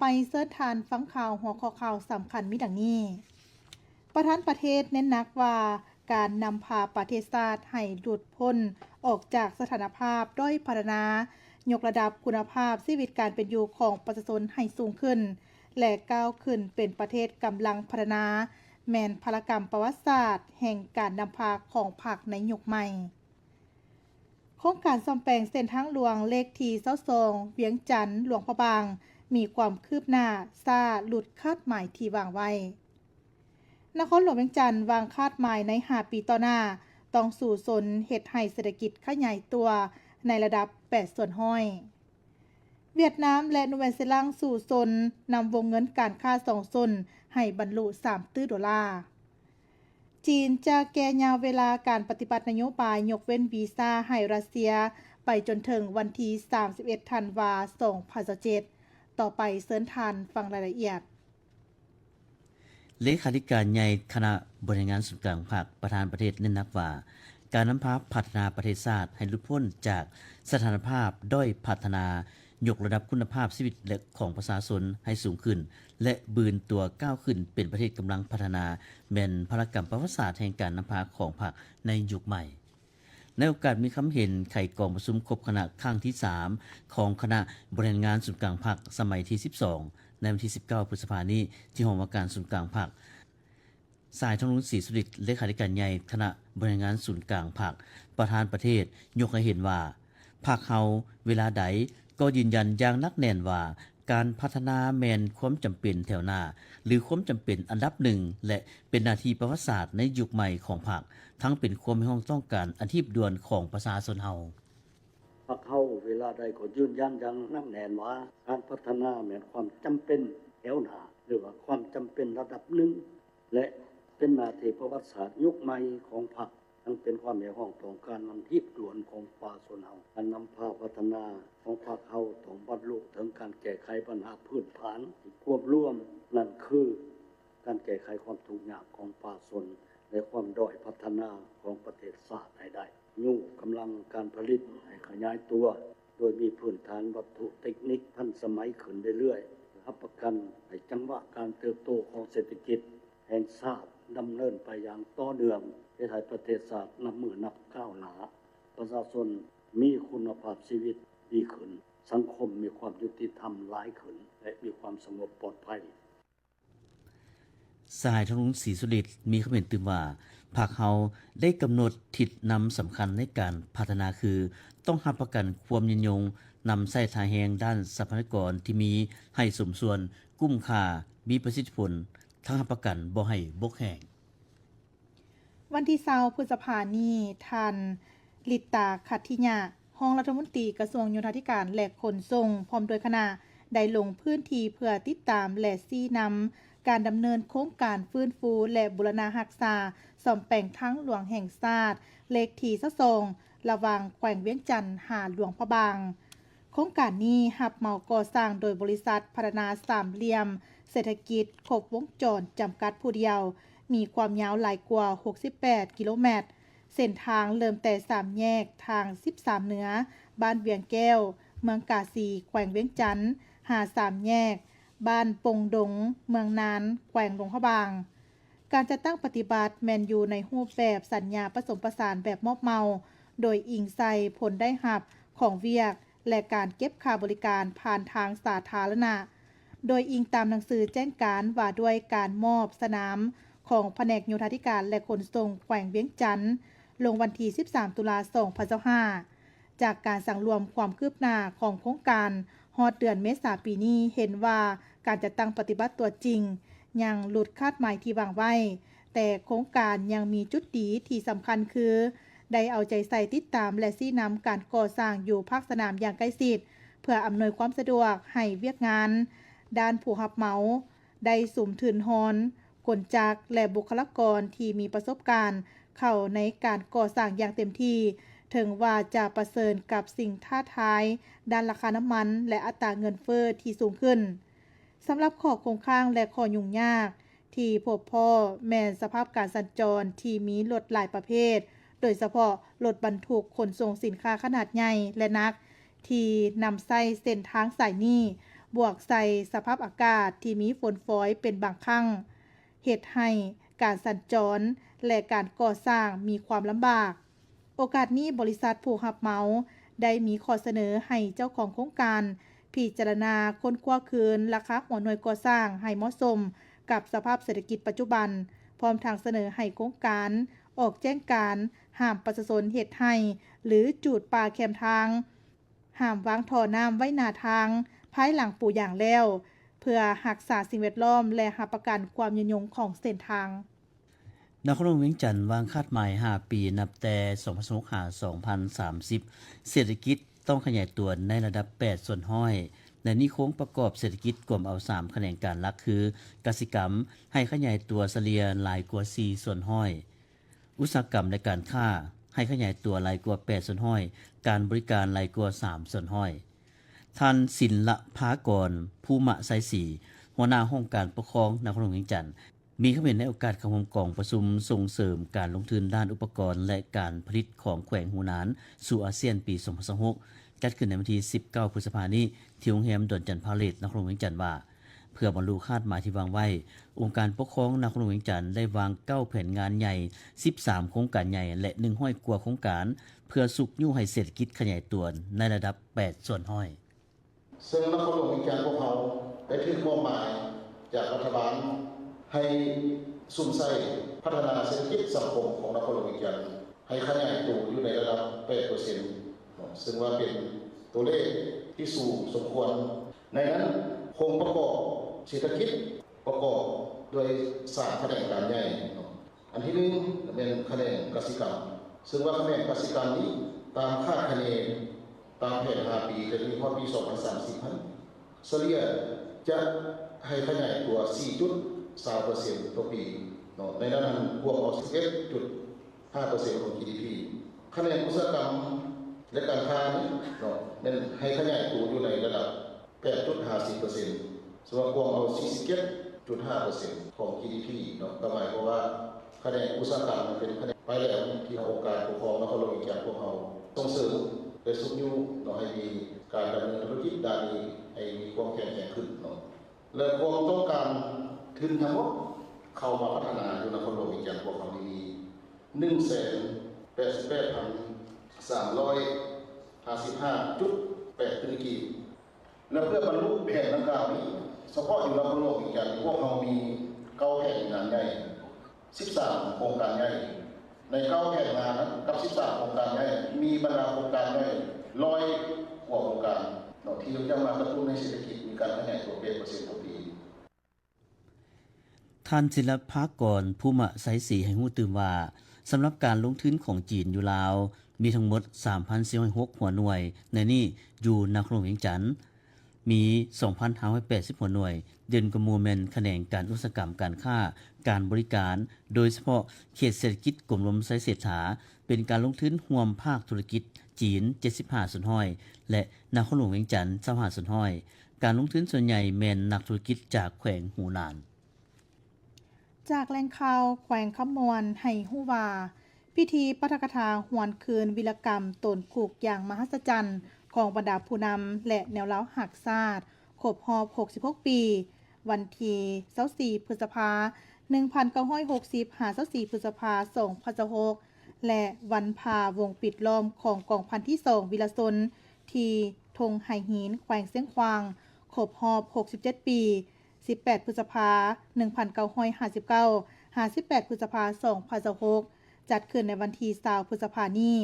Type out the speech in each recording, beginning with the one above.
ไปเสิร์ชทานฟังข่าวหัวข้อข่าวสำคัญมีดังนี้ประธานประเทศเน้นหนักว่าการนำพาประเทศชาติให้หลุดพ้นออกจากสถานภาพด้อยพัฒนายกระดับคุณภาพชีวิตการเป็นอยู่ของประชาชนให้สูงขึ้นและก้าวขึ้นเป็นประเทศกำลังพัฒนาแม่นพลกรรมประวัติศาสตร์แห่งการนำพาของพรรคในยุคใหม่โครงการซ่อมแปลงเส้นทางหลวงเลขที่22เวียงจันทน์หลวงพระบางมีความคืบหน้าซ่าหลุดคาดหมายที่วางไว้นครหลวงเวียงจันทน์วางคาดหมายใน5ปีต่อหน้าต้องสู่สนเฮ็ดให้เศรษฐกิจขยายตัวในระดับ8ส่วนห้อยเวียดนามและนูเวลซีแลนด์สู่สนนำวงเงินการค้า2ส่วนให้บรรลุ3 ตื้อดอลลาร์จีนจะแก้ยาวเวลาการปฏิบัตินโยบายยกเว้นวีซ่าให้รัสเซียไปจนถึงวันที่31ธันวาคม2027ต่อไปเสิร์ชทานฟังรายละเอียดเลขาธิการใหญ่คณะบริหารงานส่วนกลางภาคประธานประเทศเน้นหนักว่าการนำพาพัฒนาประเทศชาติให้หลุดพ้นจากสถานภาพด้อยพัฒนายกระดับคุณภาพชีวิตของประชาชนให้สูงขึ้นและบืนตัวก้าวขึ้นเป็นประเทศกำลังพัฒนาแม่นพลกรรมประวัติศาสตร์แห่งการนำพาของพรรคในยุคใหม่ในโอกาสมีคำเห็นไขกองประชุมครบคณะครั้งที่3ของคณะบริหารงานส่วนกลางพรรคสมัยที่12ในวันที่19พฤษภาคมนี้ที่หอว่าการส่วนกลางพรรคสายทองรุ้นศรีสุริตเลขาธิการใหญ่คณะบริหารงานศูนย์กลางพรรคประธานประเทศยกให้เห็นว่าพรรคเฮาเวลาใดก็ยืนยันอย่างนักแน่นว่าการพัฒนาแมนความจำเป็นแถวหน้าหรือความจำเป็นอันดับหนึ่งและเป็นหน้าที่ประวัติศาสตร์ในยุคใหม่ของพรรคทั้งเป็นความให้ต้องการอันที่ด่วนของประชาชนเฮาพรรคเฮาเวลาใดก็ยืนยันอย่างนักแน่นว่าการพัฒนาแม่นความจำเป็นแถวหน้าหรือว่าความจำเป็นระดับหนึ่งและเป็นหน้าที่ประวัติศาสตร์ยุคใหม่ของพรรคทั้งเป็นความหมายของต้องการนำที่ด่วนของประชาชนเฮาการนำพาพัฒนาของพรรคเฮาต้องบรรลุถึงการแก้ไขปัญหาพื้นฐานที่ควบรวมนั่นคือการแก้ไขความทุกข์ยากของประชาชนและความด้อยพัฒนาของประเทศชาติให้ได้ยุ่งกำลังการผลิตให้ขยายตัวโดยมีพื้นฐานวัตถุเทคนิคทันสมัยขึ้นเรื่อยๆรับประกันให้จังหวะการเติบโตของเศรษฐกิจแห่งชาติดำเนินไปอย่างต่อเนื่องให้ประเทศชาตินับมือนับก้าวหน้าประชาชนมีคุณภาพชีวิตดีขึ้นสังคมมีความยุติธรรมหลายขึ้นและมีความสงบปลอดภัยสายทองรุ้นศรีสุริตมีคำเห็นตื่นว่าพรรคเฮาได้กำหนดทิศนำสำคัญในการพัฒนาคือต้องรับประกันความยืนยงนำใช้ทางแหงด้านทรัพยากรที่มีให้สมส่วนกุ้มค่ามีประสิทธิผลทั้งรับประกันบ่ให้บกแห้งวันที่20พฤษภาคมนี้ท่านลิตาขัตถิยะรองรัฐมนตรีกระทรวงโยธาธิการและขนส่งพร้อมโดยคณะได้ลงพื้นที่เพื่อติดตามและชี้นำการดำเนินโครงการฟื้นฟูและบูรณะรักษาซ่อมแปลงทางหลวงแห่งชาติเลขที่22ระหว่างแขวงเวียงจันทน์หาหลวงพระบางโครงการนี้รับเหมาก่อสร้างโดยบริษัทพัฒนาสามเหลี่ยมเศรษฐกิจครบวงจรจำกัดผู้เดียวมีความยาวหลายกว่า68กิโลเมตรเส้นทางเริ่มแต่3แยกทาง13เหนือบ้านเวียงแก้วเมืองกาสีแขวงเวียงจันทน์หา3แยกบ้านปงดงเมืองนานแขวงหลวงพระบางการจะตั้งปฏิบัติแมนอยู่ในรูปแบบสัญญาผสมผสานแบบมอบเมาโดยอิงใส่ผลได้รับของเวียกและการเก็บค่าบริการผ่านทางสาธารณะโดยอิงตามหนังสือแจ้งการว่าด้วยการมอบสนามของแผนกโยธาธิการและขนส่งแขวงเวียงจันทน์ลงวันที่13ตุลาคม2025จากการสั่งรวมความคืบหน้าของโครงการฮอดเดือนเมษายนปีนี้เห็นว่าการจัดตั้งปฏิบัติตัวจริงยังหลุดคาดหมายที่วางไว้แต่โครงการยังมีจุดดีที่สำคัญคือได้เอาใจใส่ติดตามและชี้นำการก่อสร้างอยู่ภาคสนามอย่างใกล้ชิดเพื่ออำนวยความสะดวกให้เวียกงานด้านผู้รับเหมาได้สุมถืนฮอนกลจักรและบุคลากรที่มีประสบการณ์เข้าในการก่อสร้างอย่างเต็มที่ถึงว่าจะประเสริญกับสิ่งท้าทายด้านราคาน้ำมันและอัตราเงินเฟ้อที่สูงขึ้นสำหรับข้อคงค้างและข้อยุ่งยากที่พบพ่อแม่นสภาพการสัญจรที่มีรถหลายประเภทโดยเฉพาะรถบรรทุกขนส่งสินค้าขนาดใหญ่และนักที่นำใช้เส้นทางสายนี้ บวกใส่สภาพอากาศที่มีฝนฟ้อยเป็นบางครั้งเฮ็ดให้การสัญจรและการก่อสร้างมีความลำบากโอกาสนี้บริษัทผู้รับเหมาได้มีข้อเสนอให้เจ้าของโครงการพิจารณาค้นคว้าคืนราคาหัวหน่วยก่อสร้างให้เหมาะสมกับสภาพเศรษฐกิจปัจจุบันพร้อมทางเสนอให้โครงการออกแจ้งการห้ามประชาชนเฮ็ดให้หรือจูดป่าแคมทางห้ามวางท่อน้ำไว้หน้าทางภายหลังปูอย่างแล้วเพื่อรักษาสิ่งแวดล้อมและรับประกันความยืนยงของเส้นทางนครหลวงเวียงจันทน์วางคาดหมาย5ปีนับแต่2025-2030เศรษฐกิจต้องขยายตัวในระดับ8ส่วนห้อยและนิโค้งประกอบเศรษฐกิจกลุ่มเอา3แขนงการหลักคือกสิกรรมให้ขยายตัวเฉลี่ยหลายกว่า4ส่วนห้อยอุตสาหกรรมและการค้าให้ขยายตัวหลายกว่า8ส่วนห้อยการบริการหลายกว่า3ส่วนห้อยท่านศิลภากรภูมะไสศรีหัวหน้าห้องการปกครองนครหลวงเวียงจันทน์มีความเห็นในโอกาสเข้าร่วมกองประชุมส่งเสริมการลงทุนด้านอุปกรณ์และการผลิตของแขวงหูหนานสู่อาเซียนปี2026จัดขึ้นในวันที่19พฤษภาคมนี้ที่โรงแรมดอนจันทร์พาเลทนครหลวงเวียงจันทน์ว่าเพื่อบรรลุคาดหมายที่วางไว้องค์การปกครองนครหลวงเวียงจันทน์ได้วาง9แผนงานใหญ่13โครงการใหญ่และ100กว่าโครงการเพื่อสุกยู่ให้เศรษฐกิจขยายตัวในระดับ8ส่วนห้อยซึ่งนครหลวงเวียงจันทน์พวกเขาได้ถือมอบหมายจากรัฐบาลให้ซุ่มใส่พัฒนาเศรษฐกิจสังคมของนครหลวงเวียงจันทน์ให้ขยายตัวอยู่ในระดับ 8% ซึ่งว่าเป็นตัวเลขที่สูงสมควรในนั้นโครงประกอบเศรษฐกิจประกอบโดย3แขนงการใหญ่อันที่1เป็นแขนงกสิกรรมซึ่งว่าแขนงกสิกรรมนี้ตามคาดคะเนตามแผน5ปีจะมีพอปี2030เฉลี่ยจะให้ขยายตัว 4.3% ต่อปีในนั้นบวกออก 11.5% ของ GDP คะแนนอุตสาหกรรมและการค้านี้นั้นให้ขยายตัวอยู่ในระดับ 8.54% ส่วนบวกเอา 47.5% ของ GDP ก็หมายความว่าคะแนนอุตสาหกรรมมันเป็นคะแนนไปแล้วที่องค์การปกครองนครหลวงเวียงจันทน์พวกเราส่งเสริมและสุขอยู่ให้มีการดำเนินธุรกิจด้านนี้ให้มีความแข็งแกร่งขึ้นและความต้องการทุนทั้งหมดเข้ามาพัฒนาอยู่นครหลวงเวียงจันทน์พวกเรามี 188,355.8 ธุรกิจและเพื่อบรรลุแผนดังกล่าวนี้เฉพาะอยู่นครหลวงเวียงจันทน์พวกเรามี9แผนงานใหญ่13โครงการใหญ่ใน9แผนงานนั้นกับ13โครงการใหญ่มีบรรดาโครงการใหญ่100กว่าโครงการที่จะมากระตุ้นในเศรษฐกิจมีการขยายตัว 8% ต่อปีท่านศิลภากรภูมะไสศรีให้ฮู้ตื่มว่าสำหรับการลงทุนของจีนอยู่ลาวมีทั้งหมด 3,406 หัวหน่วยในนี้อยู่นครหลวงเวียงจันทน์มี 2,580 หัวหน่วยเด่นกว่าหมู่แม่นแขนงการอุตสาหกรรมการค้าการบริการโดยเฉพาะเขตเศรษฐกิจกรมหลวงไสเศรษฐาเป็นการลงทุนร่วมภาคธุรกิจจีน75ส่วนห้อยและนครหลวงเวียงจันทน์25ส่วนห้อยการลงทุนส่วนใหญ่แม่นนักธุรกิจจากแขวงหูหนานจากแหล่งข่าวแขวงคำมวนให้ฮู้ว่าพิธีปาฐกถาหวนคืนวีรกรรมตนคูกอย่างมหัศจรรย์ของบรรดาผู้นำและแนวเล้าหักชาติครบรอบ66ปีวันที่24พฤษภาคม1960 24พฤษภาคม2026และวันพาวงปิดล้อมของกองพันที่2วิรชนที่ธงไหหินแขวงเสียงขวางครบรอบ67ปี18พฤษภาคม1959 58พฤษภาคม2026จัดขึ้นในวันที่20พฤษภาคมนี้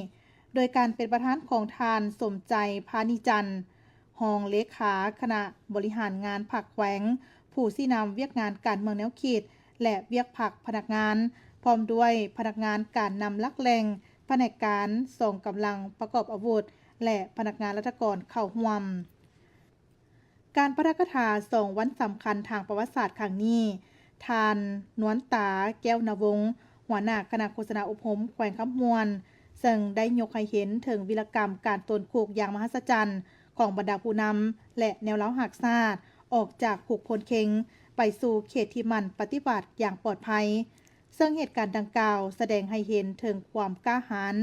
โดยการเป็นประธานของทานสมใจพานิจันทร์รองเลขาคณะบริหารงานภาคแขวงผู้ชี้นำเวียกงานการเมืองแนวคิดและเวียกภาคพนักงานพร้อมด้วยพนักงานการนำลักแหล่งแผนกการส่งกำลังประกอบอาวุธและพนักงานราชการเข้าร่วมการปาฐกถา2วันสำคัญทางประวัติศาสตร์ครั้งนี้ท่านนวลตาแก้วนวงศ์หัวหน้าคณะโฆษณาอบรมแขวงคำมวนซึ่งได้ยกให้เห็นถึงวีรกรรมการตนคุกอย่างมหัศจรรย์ของบรรดาผู้นำและแนวเล้าหักชาติออกจากคุกพลเค็งไปสู่เขตที่มันปฏิบัติอย่างปลอดภัยซึ่งเหตุการณ์ดังกล่าวแสดงให้เห็นถึงความกล้าหาญ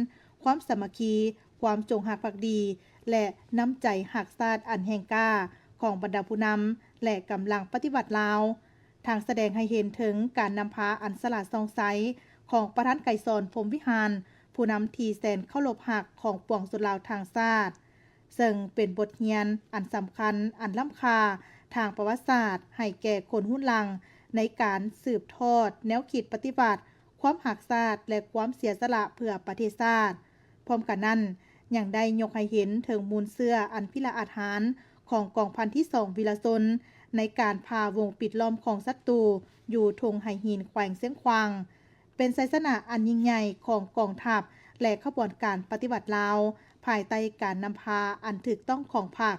ความสามัคคีความจงรักภักดีและน้ำใจหักชาติอันแห่งกล้า ของบรรดาผู้นำและกำลังปฏิบัติลาวทางแสดงให้เห็นถึงการนำพาอันสลัดซองไซของประธานไกรสอนพรหมวิหารผู้นำที่แสนเคารพหักของปวงชนลาวทางชาติซึ่งเป็นบทเรียนอันสำคัญอันล้ำค่าทางประวัติศาสตร์ให้แก่คนรุ่นหลังในการสืบทอดแนวคิดปฏิบัติความหักชาติและความเสียสละเพื่อประเทศชาติพร้อมกันนั้นยังได้ยกให้เห็นถึงมูลเสื้ออันพิละอาถรรพ์ของกองพันที่2วีรชนในการพาวงปิดล้อมของศัตรูอยู่ทงไหหินแขวงเสียงควางเป็นไซสนะอันยิ่งใหญ่ของกองทัพและขบวนการปฏิบัติลาวภายใต้การนำพาอันถูกต้องของพรรค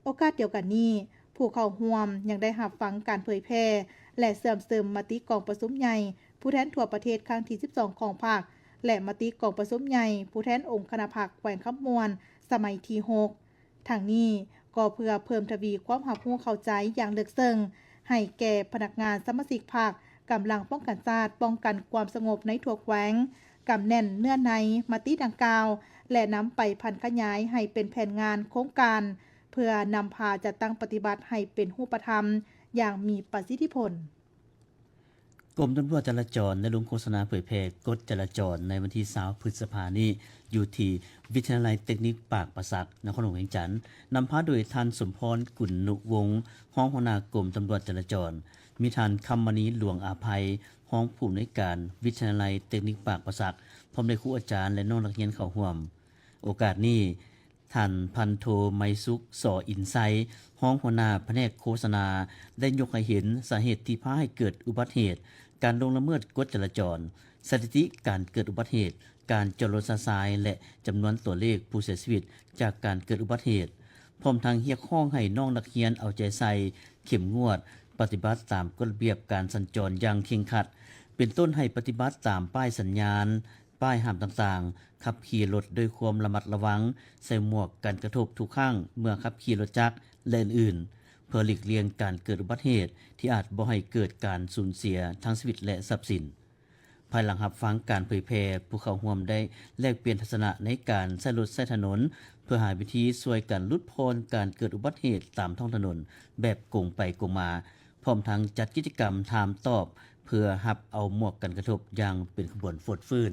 โอกาสเดียวกันนี้ผู้เข้าร่วมยังได้รับฟังการเผยแพร่และเสริมมติกองประชุมใหญ่ผู้แทนทั่วประเทศครั้งที่12ของพรรคและมติกองประชุมใหญ่ผู้แทนองค์คณะพรรคแขวงคำมวลสมัยที่6ทางนี้ก็เพื่อเพิ่มทวีความรับรู้เข้าใจอย่างลึกซึ้งให้แก่พนักงานสมาชิกพรรคกำลังป้องกันชาติป้องกันความสงบในทั่วแขวงกำแน่นเนื้อในมติดังกล่าวและนำไปพันขยายให้เป็นแผนงานโครงการเพื่อนำพาจัดตั้งปฏิบัติให้เป็นรูปธรรมอย่างมีประสิทธิผลกรมตำรวจจราจรได้ลงโฆษณาเผยแพร่กฎจราจรในวันที่20พฤษภาคมนี้อยู่ที่วิทยาลัยเทคนิคปากประสักนครหลวงเวียงจันทน์นำพาโดยท่านสมพรกุลนุวงศ์รองหัวหน้ากรมตำรวจจราจรมีท่านคำมณีหลวงอาภัยรองผู้อำนวยการวิทยาลัยเทคนิคปากประสักพร้อมด้วยครูอาจารย์และน้องนักเรียนเข้าร่วมโอกาสนี้ท่านพันโทไมสุขสออินไซรองหัวหน้าแผนกโฆษณาได้ยกให้เห็นสาเหตุที่พาให้เกิดอุบัติเหตุการลงละเมิดกฎจราจรสถิติการเกิดอุบัติเหตุการจอดรถซ้ายและจำนวนตัวเลขผู้เสียชีวิตจากการเกิดอุบัติเหตุพร้อมทางเรียกร้องให้น้องนักเรียนเอาใจใส่เข้มงวดปฏิบัติตามกฎระเบียบการสัญจรอย่างเคร่งครัดเป็นต้นให้ปฏิบัติตามป้ายสัญญาณป้ายห้ามต่างๆขับขี่รถด้วยความระมัดระวังใส่หมวกกันกระทบทุกครั้งเมื่อขับขี่รถจักรและอื่นๆเพื่อหลีกเลี่ยงการเกิดอุบัติเหตุที่อาจบ่ให้เกิดการสูญเสียทั้งชีวิตและทรัพย์สินภายหลังรับฟังการเผยแพร่ผู้เข้าร่วมได้แลกเปลี่ยนทัศนะในการใช้รถใช้ถนนเพื่อหาวิธีช่วยกันลดพ้นการเกิดอุบัติเหตุตามท้องถนนแบบกงไปกงมาพร้อมทั้งจัดกิจกรรมถามตอบเพื่อรับเอาหมวกกันกระทบอย่างเป็นขบวนฟดฟื้น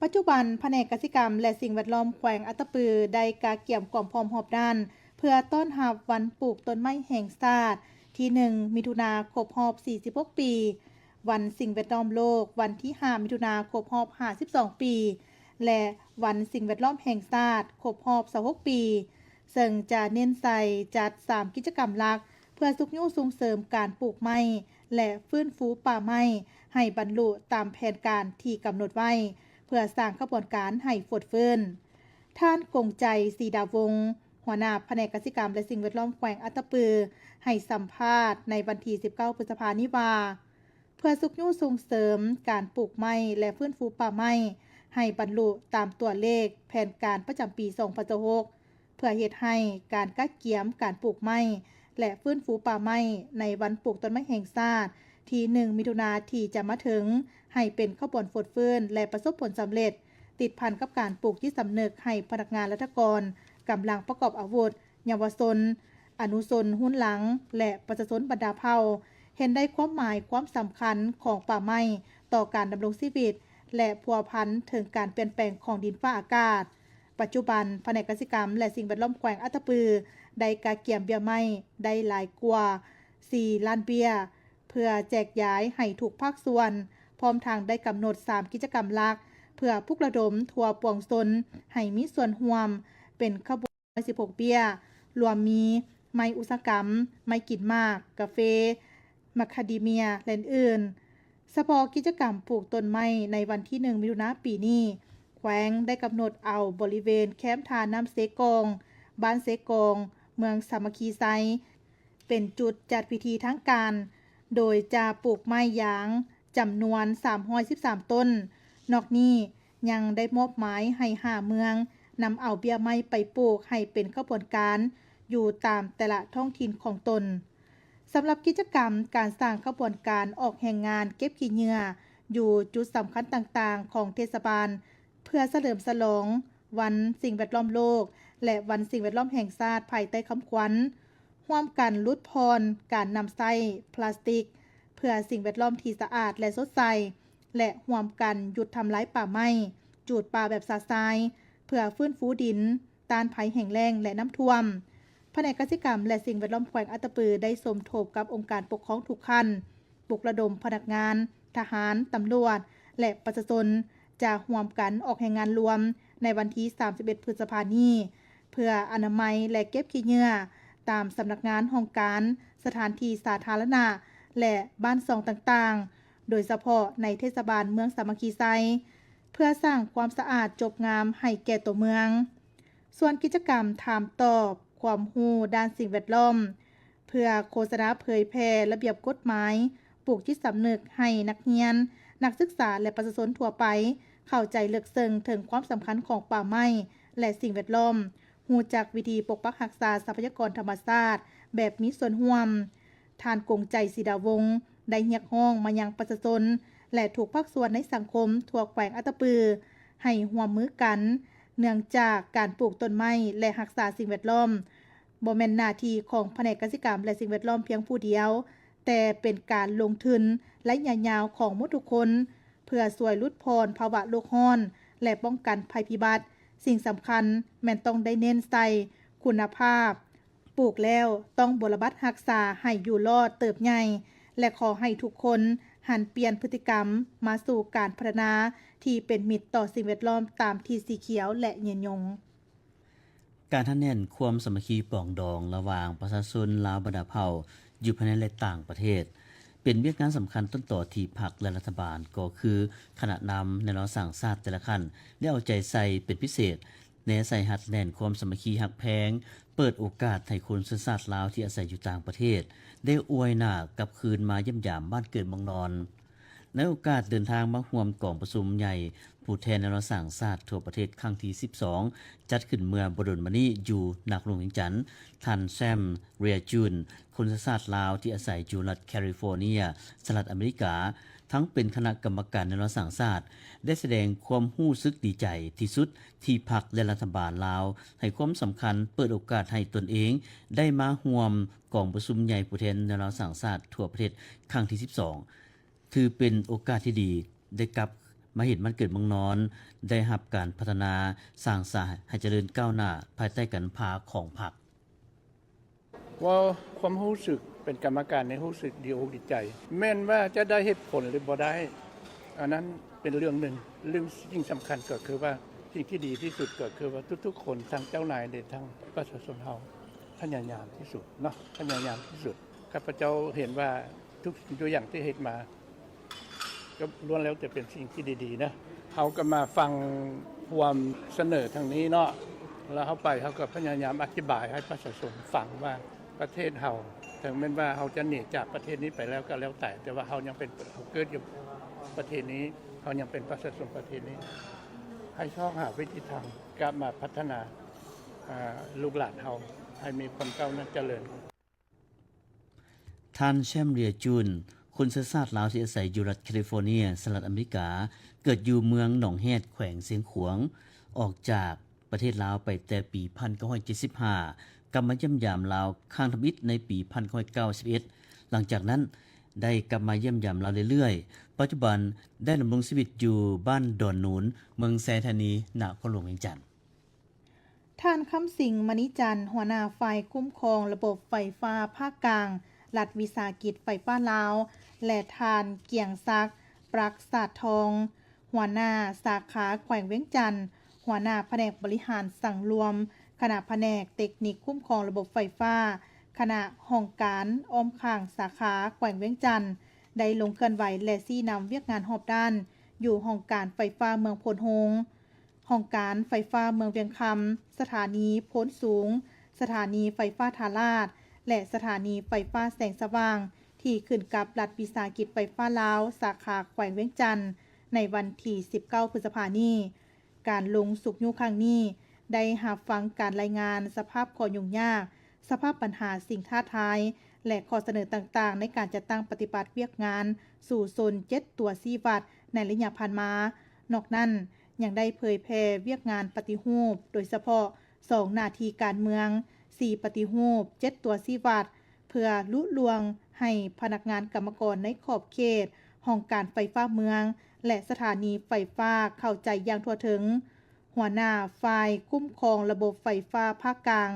ปัจจุบันแผนกกสิกรรมและสิ่งแวดล้อมแขวงอัตตปือได้กาเกี่ยมความพร้อมรอบด้านเพื่อต้อนรับวันปลูกต้นไม้แห่งชาติที่1มิถุนายนครบรอบ46ปีวันสิ่งแวดล้อมโลกวันที่5มิถุนายนครบรอบ52ปีและวันสิ่งแวดล้อมแห่งชาติครบรอบ26ปีซึ่งจะเน้นใส่จัด3กิจกรรมหลักเพื่อสุขยุ่งส่งเสริมการปลูกไม้และฟื้นฟูป่าไม้ให้บรรลุตามแผนการที่กำหนดไว้เพื่อสร้างขบวนการให้ฟดฟื้นท่านกงใจศรีดาวงศ์หัวหน้าแผนกกสิกรรมและสิ่งแวดล้อมแขวงอัตตปือให้สัมภาษณ์ในวันที่19พฤษภาคมนี้ว่าเพื่อสุขยุ่งส่งเสริมการปลูกไม้และฟื้นฟูป่าไม้ให้บรรลุตามตัวเลขแผนการประจำปี2026เพื่อเฮ็ดให้การกักเกี่ยมการปลูกไม้และฟื้นฟูป่าไม้ในวันปลูกต้นไม้แห่งชาติที่1มิถุนายนที่จะมาถึงให้เป็นขบวนฟดฟื้นและประสบผลสำเร็จติดพันกับการปลูกที่สำนึกให้พนักงานรัฐกรกำลังประกอบอาวุธเยาวชนอนุชนหุ้นหลังและประชาชนบรรดาเผ่าเห็นได้ความหมายความสำคัญของป่าไม้ต่อการดำรงชีวิตและพัวพันถึงการเปลี่ยนแปลงของดินฟ้าอากาศปัจจุบันแผนกกสิกรรมและสิ่งแวดล้อมแขวงอัตตปือได้กาเกี่ยมเบี้ยไม้ได้หลายกว่า4ล้านเบี้ยเพื่อแจกย้ายให้ทุกภาคส่วนพร้อมทางได้กำหนด3กิจกรรมหลักเพื่อปลุกระดมทั่วปวงชนให้มีส่วนร่วมเป็นขบวน16เบี้ยรวมมีไม้อุตสาหกรรมไม้กินหมากกาแฟมัคคาเดเมียและอื่นเฉพาะกิจกรรมปลูกต้นไม้ในวันที่1มิถุนายนปีนี้แขวงได้กำหนดเอาบริเวณแคมป์ทาน้ำเสกองบ้านเสกองเมืองสามัคคีไซเป็นจุดจัดพิธีทางการโดยจะปลูกไม้ยางจำนวน313ต้นนอกนี้ยังได้มอบหมายให้5เมืองนำเอาเบี้ยไม้ไปปลูกให้เป็นขบวนการอยู่ตามแต่ละท้องถิ่นของตนสำหรับกิจกรรมการสร้างขบวนการออกแห่งงานเก็บขี้เหงื่ออยู่จุดสำคัญต่างๆของเทศบาลเพื่อเฉลิมฉลองวันสิ่งแวดล้อมโลก และวันสิ่งแวดล้อมแห่งชาติภายใต้คำขวัญร่วมกันลดพรการนำใช้พลาสติกเพื่อสิ่งแวดล้อมที่สะอาดและสดใสและร่วมกันหยุดทำลายป่าไม้จูดป่าแบบสาทรายเพื่อฟื้นฟูดินต้านภัยแห้งแล้งและน้ำท่วมแผนกกสิกรรมและสิ่งแวดล้อมแขวงอัตตปือได้สมทบกับองค์การปกครองทุกขั้นปลุกระดมพนักงานทหารตำรวจและประชาชนจะร่วมกันออกแห่งงานรวมในวันที่31พฤษภาคมนี้เพื่ออนามัยและเก็บขี้เหงื่อตามสำนักงานห้องการสถานที่สาธารณะและบ้านซองต่างๆโดยเฉพาะในเทศบาลเมืองสามัคคีไซเพื่อสร้างความสะอาดจบงามให้แก่ตัวเมืองส่วนกิจกรรมถามตอบความรู้ด้านสิ่งแวดล้อมเพื่อโฆษณาเผยแพร่ระเบียบกฎหมายปลูกจิตสำนึกให้นักเรียนนักศึกษาและประชาชนทั่วไปเข้าใจลึกซึ้งถึงความสำคัญของป่าไม้และสิ่งแวดล้อมรู้จักวิธีปกปักรักษาทรัพยากรธรรมชาติแบบมีส่วนร่วมท่านกงใจศรีดาวงศ์ได้เรียกร้องมายังประชาชนและทุกภาคส่วนในสังคมทั่วแขวงอัตตปือให้ร่วมมือกันเนื่องจากการปลูกต้นไม้และรักษาสิ่งแวดล้อมบ่แม่นหน้าที่ของแผนกกสิกรรมและสิ่งแวดล้อมเพียงผู้เดียวแต่เป็นการลงทุนระยะยาวของหมดทุกคนเพื่อช่วยลดพรภาวะโลกร้อนและป้องกันภัยพิบัติสิ่งสำคัญแม่นต้องได้เน้นใส่คุณภาพปลูกแล้วต้องบรบัดรักษาให้อยู่รอดเติบใหญ่และขอให้ทุกคนหันเปลี่ยนพฤติกรรมมาสู่การพัฒนาที่เป็นมิตรต่อสิ่งแวดล้อมตามที่สีเขียวและยืนยงการทันแน่นความสามัคคีปรองดองระหว่างประชาชนลาวบรรดาเผ่าอยู่ภายในและต่างประเทศเป็นเวียกงานสำคัญต้นต่อที่พรรคและรัฐบาลก็คือคณะนำในเราสั่งชาติแต่ละขั้นได้เอาใจใส่เป็นพิเศษในใส่หัดแน่นความสามัคคีหักแพงเปิดโอกาสให้คนสัญชาติลาวที่อาศัยอยู่ต่างประเทศได้อวยหน้ากลับคืนมาเยี่ยมยามบ้านเกิดเมืองนอนในโอกาสเดินทางมาร่วมกองประชุมใหญ่ผู้แทนในเราสั่งชาติทั่วประเทศครั้งที่12จัดขึ้นเมื่อบ่ดลมานี้อยู่นักหลวงเวียงจันทน์ท่านแซมเรียจูนคนสัญชาติลาวที่อาศัยอยู่รัฐแคลิฟอร์เนียสหรัฐอเมริกาทั้งเป็นคณะกรรมการในเราสั่งชาติได้แสดงความรู้สึกดีใจที่สุดที่พรรคและรัฐบาลลาวให้ความสำคัญเปิดโอกาสให้ตนเองได้มาร่วมกองประชุมใหญ่ผู้แทนในเราสั่งชาติทั่วประเทศครั้งที่12ถือเป็นโอกาสที่ดีได้กลับมาเห็นมันเกิดเมืองนอนได้รับการพัฒนาสร้างสรรค์ให้เจริญก้าวหน้าภายใต้การพาของพรรคว่าความรู้สึกเป็นกรรมการในรู้สึกดีอกดีใจแม้นว่าจะได้เหตุผลหรือบ่ได้อันนั้นเป็นเรื่องหนึ่งเรื่องยิ่งสำคัญก็คือว่าสิ่งที่ดีที่สุดก็คือว่าทุกๆคนทั้งเจ้านายและทั้งประชาชนเฮาพยายามที่สุดเนาะพยายามที่สุดข้าพเจ้าเห็นว่าทุกตัวอย่างที่เฮ็ดมาก็ล้วนแล้วจะเป็นสิ่งที่ดีๆนะเฮาก็มาฟังความเสนอทางนี้เนาะแล้วเฮาไปเฮาก็พยายามอธิบายให้ประชาชนฟังว่าประเทศเฮาถึงแม้ว่าเฮาจะหนีจากประเทศนี้ไปแล้วก็แล้วแต่ว่าเฮายังเป็นเกิดอยู่ประเทศนี้เฮายังเป็นประชาชนประเทศนี้ให้ช่องหาวิธีทางกลับมาพัฒนาลูกหลานเฮาให้มีความก้าวหน้าเจริญท่านแชมเรียจูนคนสัญชาติลาวที่อาศัยอยู่รัฐแคลิฟอร์เนียสหรัฐอเมริกาเกิดอยู่เมืองหนองแฮดแขวงเสียงขวงออกจากประเทศลาวไปแต่ปี 1975 กลับมาเยี่ยมยามลาวครั้งทำอิฐในปี 1991 หลังจากนั้นได้กลับมาเยี่ยมยามลาวเรื่อยๆ ปัจจุบันได้ดำรงชีวิตอยู่บ้านดอนนูนเมืองแซธานีนครหลวงเวียงจันทน์ท่านคำสิงมณิจันทร์หัวหน้าฝ่ายคุ้มครองระบบไฟฟ้าภาคกลางรัฐวิสาหกิจไฟฟ้าลาวและท่านเกียงศักดิ์ปรักษาทองหัวหน้าสาขาแขวงเวียงจันทน์หัวหน้าแผนกบริหารสั่งรวมคณะแผนกเทคนิคคุ้มครองระบบไฟฟ้าคณะห้องการอ้อมข้างสาขาแขวงเวียงจันทน์ได้ลงเคลื่อนไหวและชี้นำเวียกงานรอบด้านอยู่ห้องการไฟฟ้าเมืองโพนโฮงห้องการไฟฟ้าเมืองเวียงคำสถานีโพ้นสูงสถานีไฟฟ้าทาราชและสถานีไฟฟ้าแสงสว่างที่ขึ้นกับรัฐวิสาหกิจไฟฟ้าลาวสาขาแขวงเวียงจันทน์ในวันที่19พฤษภาคมนี้การลงสุกยุครั้งนี้ได้รับฟังการรายงานสภาพข้อยุ่งยากสภาพปัญหาสิ่งท้าทายและข้อเสนอต่างๆในการจัดตั้งปฏิบัติเวียกงานสู่โซน7ตัวซีวัดในระยะผ่านมานอกนั้นยังได้เผยแพร่เวียกงานปฏิรูปโดยเฉพาะ 2 นาทีการเมือง 4 ปฏิรูป 7 ตัวชี้วัด เพื่อลุลวงให้พนักงานกรรมกรในขอบเขตห้องการไฟฟ้าเมือง และสถานีไฟฟ้าเข้าใจอย่างทั่วถึง หัวหน้าฝ่ายคุ้มครองระบบไฟฟ้าภาคกลาง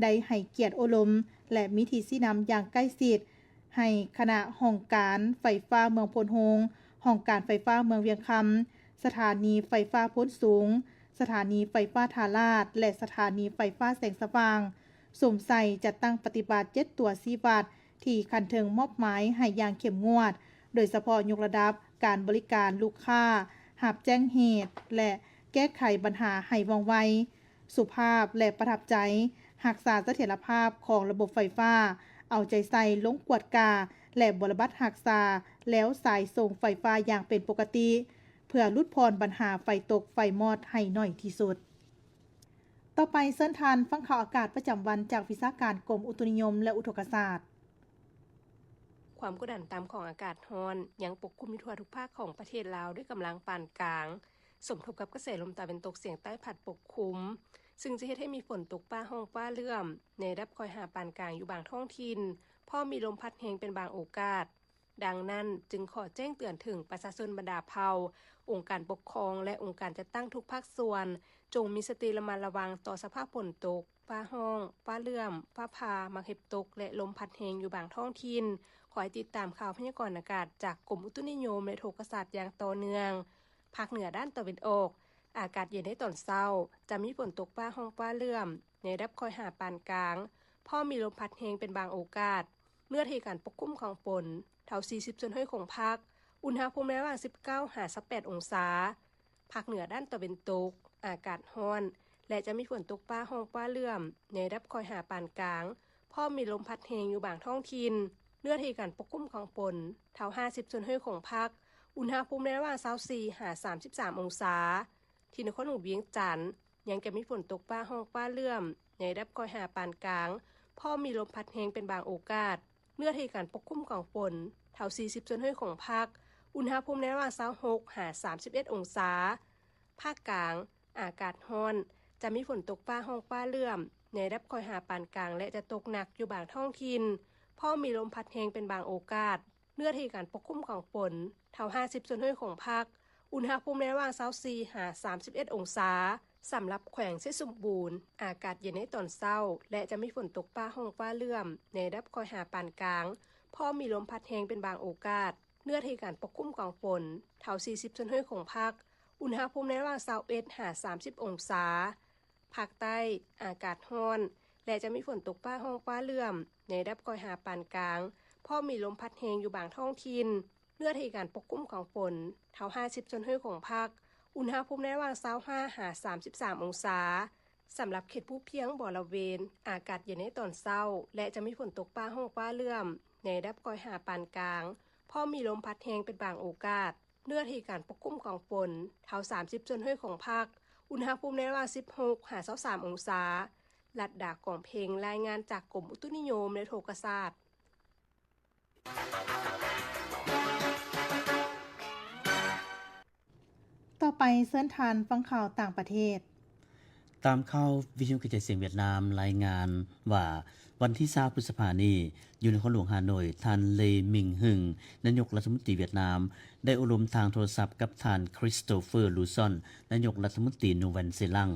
ได้ให้เกียรติอบรมและมีที่ชี้นำอย่างใกล้ชิดให้คณะห้องการไฟฟ้าเมืองพลโฮงห้องการไฟฟ้าเมืองเวียงคำสถานีไฟฟ้าพ้นสูงสถานีไฟฟ้าทาราชและสถานีไฟฟ้าแสงสว่างสวมใส่จัดตั้งปฏิบัติ7ตัวชี้วัดที่คันเทิงมอบหมายให้อย่างเข้มงวดโดยเฉพาะยกระดับการบริการลูกค้ารับแจ้งเหตุและแก้ไขปัญหาให้ว่องไวสุภาพและประทับใจรักษาเสถียรภาพของระบบไฟฟ้าเอาใจใส่ลงกวดกาและบริบัติรักษาแล้วสายส่งไฟฟ้าอย่างเป็นปกติเพื่อลดพรปัญหาไฟตกไฟมอดให้น้อยที่สุดต่อไปเชิญทานฟังข่าวอากาศประจำวันจากวิชาการกรมอุตุนิยมและอุทกศาสตร์ความกดดันต่ำของอากาศร้อนยังปกคลุมทั่วทุกภาคของประเทศลาวด้วยกำลังปานกลางสมทบกับกระแสลมตะวันตกเฉียงใต้พัดปกคลุมซึ่งจะเฮ็ดให้มีฝนตกฟ้าห้องฟ้าเลื่อมในระดับคอยหาปานกลางอยู่บางท้องถิ่นพอมีลมพัดแรงเป็นบางโอกาสดังนั้นจึงขอแจ้งเตือนถึงประชาชนบรรดาเผ่าองค์การปกครองและองค์การจัดตั้งทุกภาคส่วนจงมีสติระมัดระวังต่อสภาพฝนตกฟ้าห้องฟ้าเลื่อมฟ้าผ่ามักเห็บตกและลมพัดแรงอยู่บางท้องถิ่นขอให้ติดตามข่าวพยากรณ์อากาศจากกรมอุตุนิยมและโทรศาสตร์อย่างต่อเนื่องภาคเหนือด้านตะวันออกอากาศเย็นในตอนเช้าจะมีฝนตกฟ้าห้องฟ้าเลื่อมในระดับคอยหาปานกลางพอมีลมพัดแรงเป็นบางโอกาสเมื่อที่การปกคลุมของฝนเท่า40ส่วนห้อยของภาคอุณหภูมิระหว่าง19 18 องศาภาคเหนือด้านตะวันตกอากาศร้อนและจะมีฝนตกฟ้าห้องฟ้าเลื่อมในระดับคอยหาปานกลางพอมีลมพัดแรงอยู่บางท้องถิ่นเนื้อที่การปกคลุมของฝนเท่า50ส่วนห้อยของภาคอุณหภูมิระหว่าง24 33 องศาที่นครหลวงเวียงจันทน์ยังจะมีฝนตกฟ้าห้องฟ้าเลื่อมในระดับคอยหาปานกลางพอมีลมพัดแรงเป็นบางโอกาสเนื้อที่การปกคลุมของฝนเท่า40ส่วนห้อยของภาคอุณหภูมิระหว่าง26 31 องศาภาคกลางอากาศร้อนจะมีฝนตกฟ้าห้องฟ้าเลื่อมในระดับคอยหาปานกลางและจะตกหนักอยู่บางท้องถิ่นพอมีลมพัดแรงเป็นบางโอกาสเนื้อที่การปกคลุมของฝนเท่า50ส่วนห้อยของภาคอุณหภูมิระหว่าง24 31 องศาสำหรับแขวงเชษฐสมบูรณ์อากาศเย็นในตอนเช้าและจะมีฝนตกฟ้าห้องฟ้าเลื่อมในระดับคอยหาปานกลางพอมีลมพัดแรงเป็นบางโอกาสเนื้อที่การปกคลุมของฝนเท่า40ส่วนห้อยของภาคอุณหภูมิระหว่าง21 30 องศาภาคใต้อากาศร้อนและจะมีฝนตกฟ้าห้องฟ้าเลื่อมในระดับคอยหาปานกลางพอมีลมพัดแรงอยู่บางท้องถิ่นเนื้อที่การปกคลุมของฝนเท่า50ส่วนห้อยของภาคอุณหภูมิระหว่าง25 33 องศาสำหรับเขตภูเพียงบ่อละเวนอากาศเย็นในตอนเช้าและจะมีฝนตกฟ้าห้องฟ้าเลื่อมในระดับคอยหาปานกลางพอมีลมพัดแรงเป็นบางโอกาสเนื้อที่การปกคลุมของฝนเท่า30ส่วนห้อยของภาคอุณหภูมิระหว่าง16 23 องศาลัดดากองเพลงรายงานจากกรมอุตุนิยมและโทรศาสตร์ต่อไปเชิญทานฟังข่าวต่างประเทศตามข่าววิทยุกระจายเสียงเวียดนามรายงานว่าวันที่20พฤษภาคมนี้อยู่ในนครหลวงฮานอยท่านเลมิงหึงนายกรัฐมนตรีเวียดนามได้อบรมทางโทรศัพท์กับท่านคริสโตเฟอร์ลูซอนนายกรัฐมนตรีนูแวนเซลัง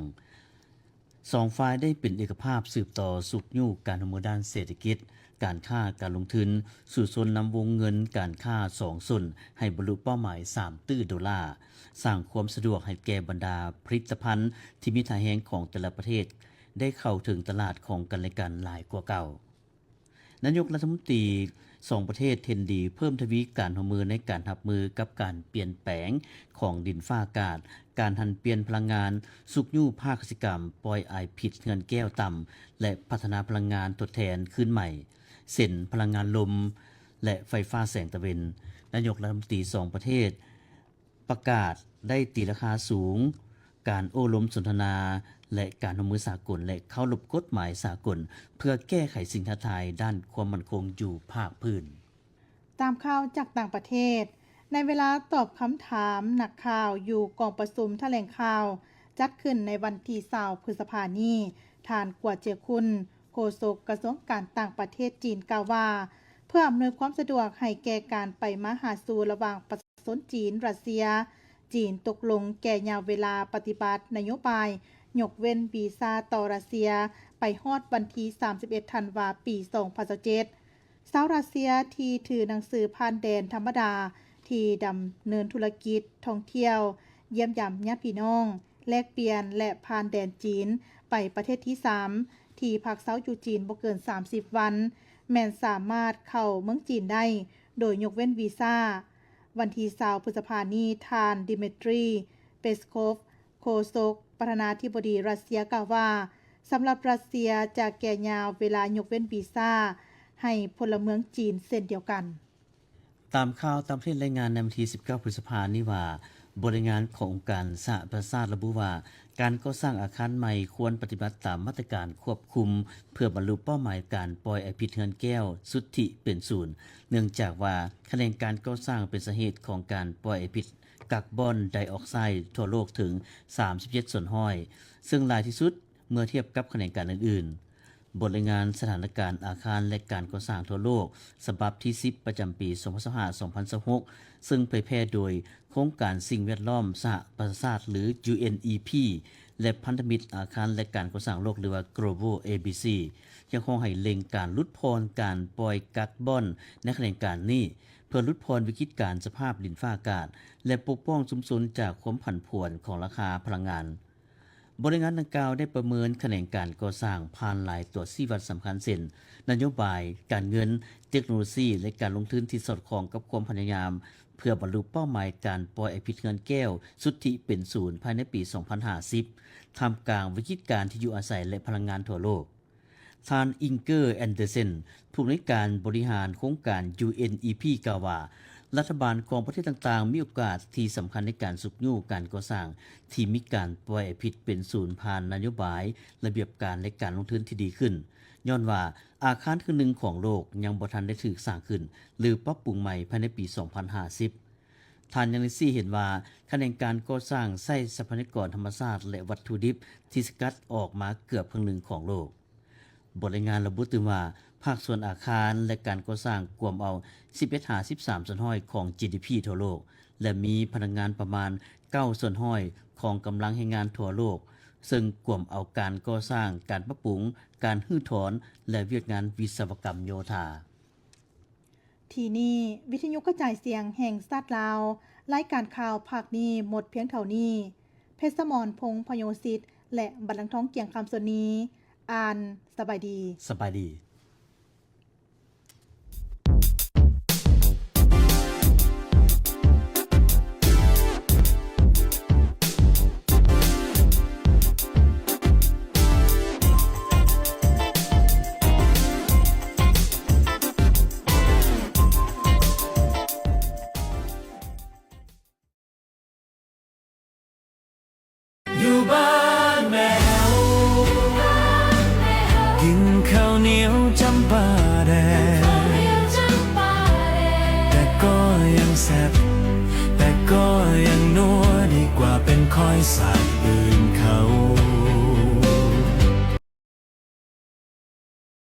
สองฝ่ายได้เป็นเอกภาพสืบต่อสุขยู่การทำมือด้านเศรษฐกิจการค้าการลงทุนสู่ส่วนนำวงเงินการค้า2ส่วนให้บรรลุเป้าหมาย$3 ตื้อสร้างความสะดวกให้แก่บรรดาผลิตภัณฑ์ที่มีท่าแฮงของแต่ละประเทศได้เข้าถึงตลาดของกันและกันหลายกว่าเก่านายกรัฐมนตรี2ประเทศเทนดีเพิ่มทวีการร่วมมือในการรับมือกับการเปลี่ยนแปลงของดินฟ้าอากาศการหันเปลี่ยนพลังงานสุกยู่ภาคกสิกรรมปล่อยไอพิษเงินแก้วต่ำและพัฒนาพลังงานทดแทนขึ้นใหม่เส้นพลังงานลมและไฟฟ้าแสงตะเวนนายกรัฐมนตรี2ประเทศประกาศได้ตีราคาสูงการโอ้ล้มสนทนาและการร่วมมือสากลและเข้ารบกฎหมายสากลเพื่อแก้ไขสิ่งท้าทายด้านความมั่นคงอยู่ภาคพื้นตามข่าวจากต่างประเทศในเวลาตอบคำถามนักข่าวอยู่กองประชุมแถลงข่าวจัดขึ้นในวันที่20พฤษภาคมนี้ ทานกัวเจียคุนโฆษกกระทรวงการต่างประเทศจีนกล่าวว่าเพื่ออำนวยความสะดวกให้แก่การไปมาหาสู่ระหว่างประชาชนจีนรัสเซียจีนตกลงแก่ยาวเวลาปฏิบัตินโยบายยกเว้นวีซ่าต่อรัสเซียไปฮอดวันที่31ธันวาคมปี2027ชาวรัสเซียที่ถือหนังสือผ่านแดนธรรมดาที่ดำเนินธุรกิจท่องเที่ยวเยี่ยมยามญาติพี่น้องแลกเปลี่ยนและผ่านแดนจีนไปประเทศที่3ที่พักเซาอยู่จีนบ่เกิน30วันแม่นสามารถเข้าเมืองจีนได้โดยยกเว้นวีซ่าวันที่20พฤษภาคมนี้ทานดิมิทรีเปสโคฟโฆษกประธานาธิบดีรัสเซียกล่าวว่าสำหรับรัสเซียจะแก่ยาวเวลายกเว้นวีซ่าให้พลเมืองจีนเช่นเดียวกันตามข่าวตามประเทศรายงานในวันที่19พฤษภาคมนี้ว่าบริงานขององค์การสหประชาชาติระบุว่าการก่อสร้างอาคารใหม่ควรปฏิบัติตามมาตรการควบคุมเพื่อบรรลุเป้าหมายการปล่อยไอพิษเฮือนแก้วสุทธิเป็นศูนย์เนื่องจากว่าคะแนนการก่อสร้างเป็นสาเหตุของการปล่อยไอพิษกักบอนไดออกไซด์ทั่วโลกถึง37ส่วนห้อยซึ่งหลายที่สุดเมื่อเทียบกับคะแนนการอื่นๆบทรายงานสถานการณ์อาคารและการก่อสร้างทั่วโลกฉบับที่10ประจำปี2025-2026ซึ่งเผยแพร่โดยโครงการสิ่งแวดล้อมสหประชาชาติหรือ UNEP และพันธมิตรอาคารและการก่อสร้างโลกหรือว่า Global ABC ยังคงให้เล็งการลดพรการปล่อยกักบอนในคะแนนการนี้เพื่อลดพรวิกฤตการสภาพดินฟ้าอากาศและปกป้องชุมชนจากความผันผวนของราคาพลังงานบริงานดังกล่าวได้ประเมินคะแนนการก่อสร้างผ่านหลายตัวชี้วัดสำคัญเช่นนโยบายการเงินเทคโนโลยีและการลงทุนที่สอดคล้องกับความพยายามเพื่อบรรลุเป้าหมายการปล่อยไอพิษเฮือนแก้วสุทธิเป็นศูนย์ภายในปี 2050 ท่ามกลางวิกฤตการที่อยู่อาศัยและพลังงานทั่วโลกท่านอิงเกอร์แอนเดอร์เซนผู้อำนวยการบริหารโครงการ UNEP กล่าวว่ารัฐบาลของประเทศต่างๆมีโอกาสที่สำคัญในการสุกยู่การก่อสร้างที่มีการปล่อยไอพิษเป็นศูนย์ผ่านนโยบายระเบียบการและการลงทุนที่ดีขึ้นย้อนว่าอาคารคือหนึ่งของโลกยังบ่ทันได้ถูกสร้างขึ้นหรือปรับปรุงใหม่ภายในปี 2050 ท่านยังได้ชี้เห็นว่าคะแนนการก่อสร้างใช้ทรัพยากรธรรมชาติและวัตถุดิบที่สกัดออกมาเกือบครึ่งหนึ่งของโลกบทรายงานระบุถึงว่าภาคส่วนอาคารและการก่อสร้างกวมเอา11-13ส่วนห้อยของ GDP ทั่วโลกและมีพนักงานประมาณ9ส่วนห้อยของกำลังแรงงานทั่วโลกซึ่งกวมเอาการก่อสร้างการปรับปรุงการฮื้อถอนและเวียกงานวิศวกรรมโยธาทีนี้วิทยุกระจายเสียงแห่งชาติลาวรายการข่าวภาคนี้หมดเพียงเท่านี้เพชรสมรพงษ์พโยสิทธิ์และบัลลังก์ท้องเกียงคำส่วนนี้อ่านสบายดีสบายดีอยู่บ้านแมวกินข้าวเหนียวจำปาแดงแต่ก็ยังแซ่บแต่ก็ยังนัวดีกว่าเป็นคอยใส่อื่นเขา